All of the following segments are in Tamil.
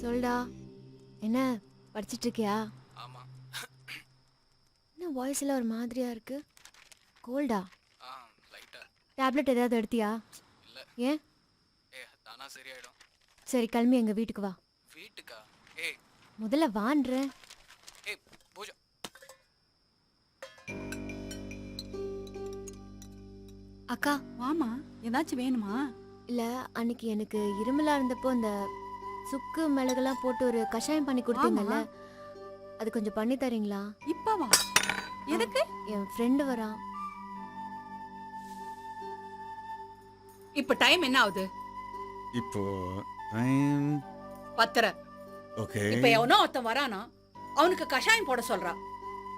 சொல்டா. என்ன படிச்சிட்டு இருக்கியா? ஆமா. என்ன வாய்ஸ் எல்லாம் ஒரு மாதிரியா இருக்கு? கோல்டா? லைட்டா. டேப்லெட் ஏதாவது எடுத்தியா? இல்ல. ஏன்? தானா சரியாயிடும். சரி கிளம்பி எங்க வீட்டுக்கு வா. வீட்டுக்கா? முதல்ல வான்றேன். பூஜா. அக்கா வாமா, ஏதாச்சும் வேணுமா? இல்ல அன்னைக்கு எனக்கு இருமலா இருந்தப்போ அந்த சுக்கு மிளகெல்லாம் போட்டு ஒரு கஷாயம் பண்ணி கொடுத்தீங்கல்ல, அது கொஞ்சம் பண்ணி தரீங்களா? இப்பவா? எதுக்கு? என் ஃப்ரெண்டு வரான். இப்ப டைம் என்ன ஆகுது? இப்போ டைம் 10:30. ஓகே. இப்ப எவனோ ஒருத்தன் வரானா, அவனுக்கு கஷாயம் போட சொல்றான்.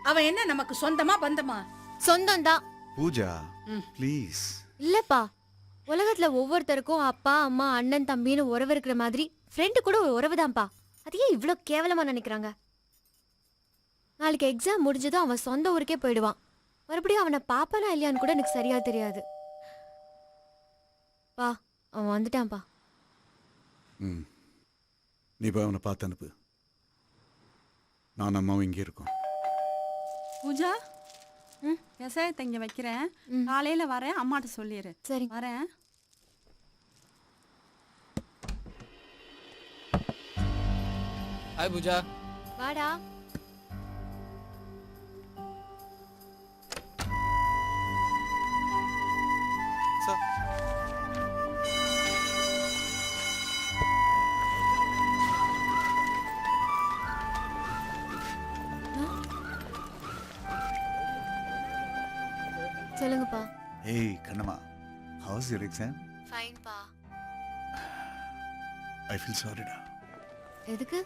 அவன் என்ன நமக்கு சொந்தமா பந்தமா? சொந்தம் தான். பூஜா ப்ளீஸ். இல்லப்பா, உலகத்துல ஒவ்வொருத்தருக்கும் அப்பா அம்மா அண்ணன் தம்பின்னு உறவு இருக்கிற மாதிரி ஃப்ரெண்டு கூட ஒரு உறவு தான்ப்பா. அது ஏன் இவ்வளோ கேவலமா நினைக்கிறாங்க? நாளைக்கு எக்ஸாம் முடிஞ்சதும் அவன் சொந்த ஊருக்கே போயிடுவான். மறுபடியும் அவனை பாப்பானா இல்லையான்னு கூட எனக்கு சரியா தெரியாது. பா, அவன் வந்துட்டான்ப்பா. நீ போய் அவனை பார்த்து அனுப்பு. நான் அம்மாவும் இங்கே இருக்கோம். பூஜா, கசாயத்தை இங்க வைக்கிறேன். காலையில வரேன், அம்மாட்ட சொல்லிடு. சரி வரேன். ஹாய் பூஜா. வாடா. சொல்லுங்கப்பா. ஏய் கண்ணம்மா, ஹவுஸ் யுவர் எக்ஸாம்? ஃபைன்பா. ஐ ஃபீல் சாரிடா. எதுக்கு?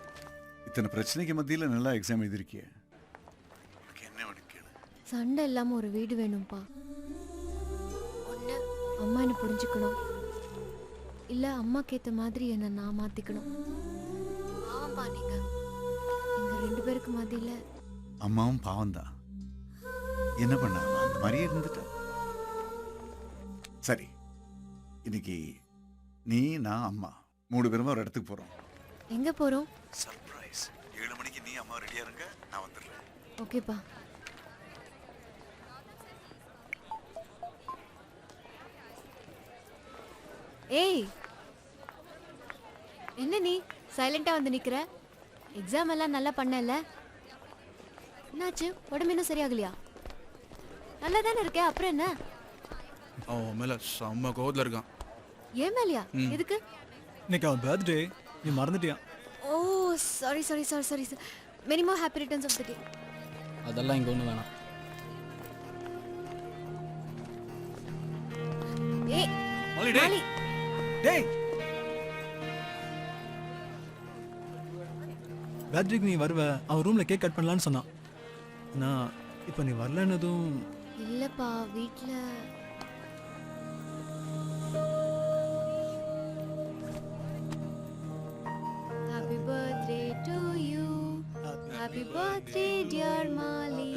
இத்தனை பிரச்சனைக்கு மத்தியில் நல்லா எக்ஸாம் எழுதிருக்கிய. உனக்கு என்ன வேணும் கேளு. சண்டை இல்லாம ஒரு வீடு வேணும்ப்பா. ஒன்று அம்மா என்ன புரிஞ்சுக்கணும், இல்லை அம்மாக்கு ஏற்ற மாதிரி என்னை நான் மாற்றிக்கணும். பாவம்பா நீங்க. எங்கள் 2 பேருக்கு மத்தியில். அம்மாவும் பாவம்தான். என்ன பண்ண, அந்த மாதிரியே இருந்துட்டா. சரி, இன்னைக்கு நீ நான் அம்மா 3 பேருமா ஒரு இடத்துக்கு போறோம். எங்க போறோம்? சர்ப்ரைஸ். 7 மணிக்கு நீ அம்மா ரெடியா இருங்க, நான் வந்துடுறேன். ஓகேப்பா. ஏய், என்ன நீ சைலண்டா வந்து நிக்கிற? எக்ஸாம் எல்லாம் நல்லா பண்ணல. என்னாச்சு? உடம்பு இன்னும் சரியாகலையா? நல்லா தானே இருக்கே, அப்புறம் என்ன? அவன் மேல செம்ம கோவத்துல இருக்கான். ஏன் மேலையா? எதுக்கு? இன்னைக்கு அவன் பர்த்டே, நீ மறந்துட்டியா? ஓ sorry sorry sorry sorry sir. Many more happy returns of the day. அதெல்லாம் இங்க ஒண்ணு வேணாம். ஏய் மாலி டேய். மாலி. டேய், பர்த்டேக்கு நீ வருவ, அவன் ரூம்ல கேக் கட் பண்ணலான்னு சொன்னான். நான் இப்போ நீ வரலன்னதும். இல்லப்பா, வீட்ல happy birthday to you. Happy birthday dear Mali.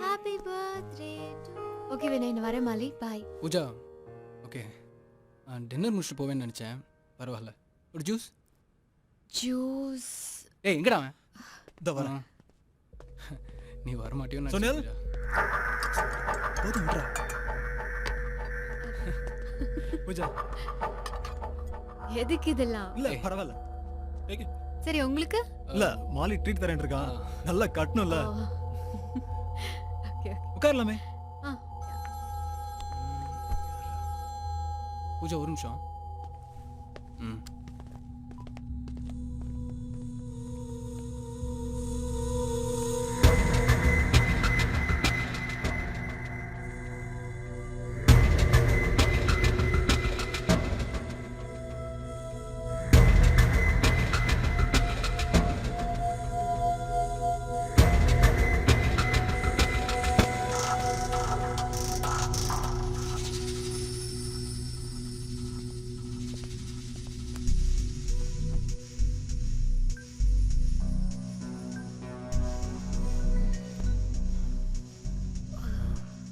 Happy birthday to. Okay Vinay, நான் வரேன் Mali. Bye. Pooja, okay. Dinner முடிச்சுட்டு போவேன்னு நினைச்சேன். பரவாயில்ல, ஒரு ஜூஸ். ஜூஸ்? ஏய் எங்கடா அவன்? இதோ வரேன். நீ வர மாட்டியோன்னு சொன்னேன். போதும் விட்றா. பூஜா, எதுக்கு இதெல்லாம்? இல்ல பரவாயில்ல. சரி உங்களுக்கு? இல்ல, மாலி ட்ரீட் தரேன் இருக்கான். நல்லா கட்டணும்ல. ஓகே உட்காரலாமே. பூஜா ஒரு நிமிஷம்.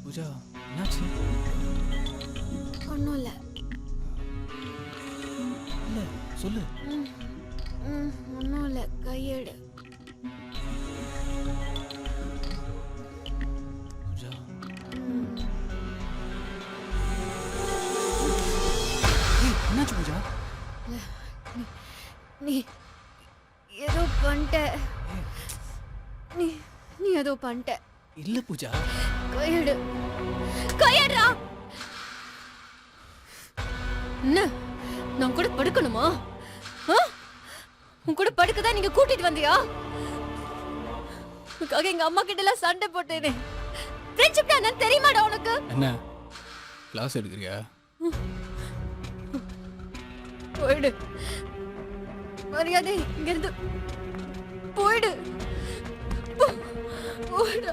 பூஜா, என்னாச்சு? ஒன்றும் இல்லை. இல்ல சொல்லு. ஒன்றும் இல்ல கையெடு. பூஜா என்னாச்சு பூஜா? நீ ஏதோ பண்ணிட்ட. நீ நீ ஏதோ பண்ணிட்ட. இல்ல பூஜா. கையெடு. கையெடுடா. என்ன நான் கூட படுக்கணுமா? உன் கூட படுக்கதான் நீங்க கூட்டிட்டு வந்தியா? உனக்காக எங்க அம்மா கிட்ட எல்லாம் சண்டை போட்டேனே. ஃப்ரெண்ட்ஷிப் என்ன தெரியுமாடா உனக்கு? என்ன கிளாஸ் எடுக்கிறியா? போயிடு. மரியாதை இங்க இருந்து போயிடு. போயிடு.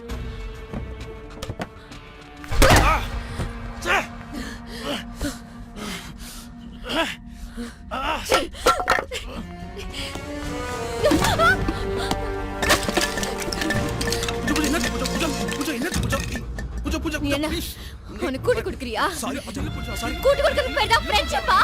நீ என்ன உனக்கு கூட்டி கொடுக்குறியா? கூட்டி கொடுக்கறது பேர் தான் ஃப்ரெண்ட்ஷிப்பா?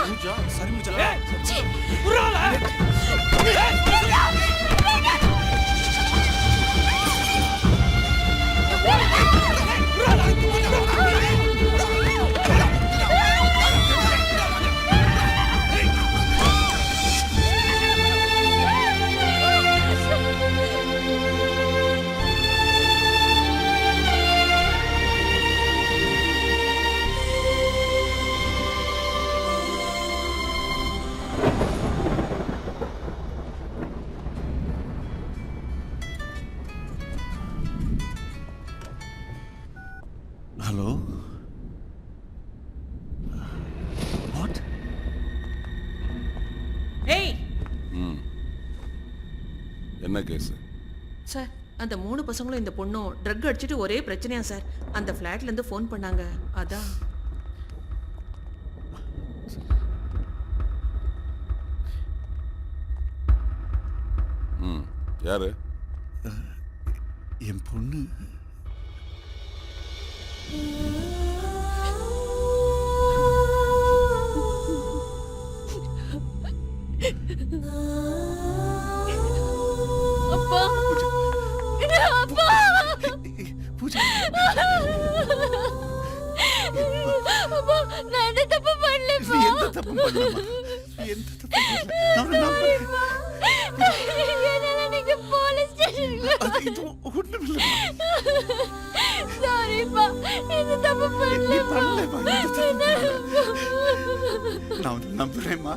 Hello what? ஏய் என்ன கேஸ்? சார் அந்த 3 பசங்களும் இந்த பொண்ணும் ட்ரக் அடிச்சிட்டு ஒரே பிரச்சனையா சார். அந்த ஃப்ளாட்ல இருந்து ஃபோன் பண்ணாங்க. அதான் யாரு? என் பொண்ணு. அப்பா அப்பா பூஜா அப்பா நான் எந்த தப்பு நீ பண்ணலப்பா. எந்த தப்பும் பண்ணலமா? நீ எந்த தப்பும் பண்ணல. அவனை நம்புறேன். என்னால நீங்க போலீஸ் ஸ்டேஷன்ல அது இதுவும் ஒண்ணுமில்லை. சாரிப்பா. எந்த தப்பு நீ பண்ணலப்பா. பண்ணலமா? எந்த தப்பும் பண்ணல. நான் உன்னை நம்புறேம்மா.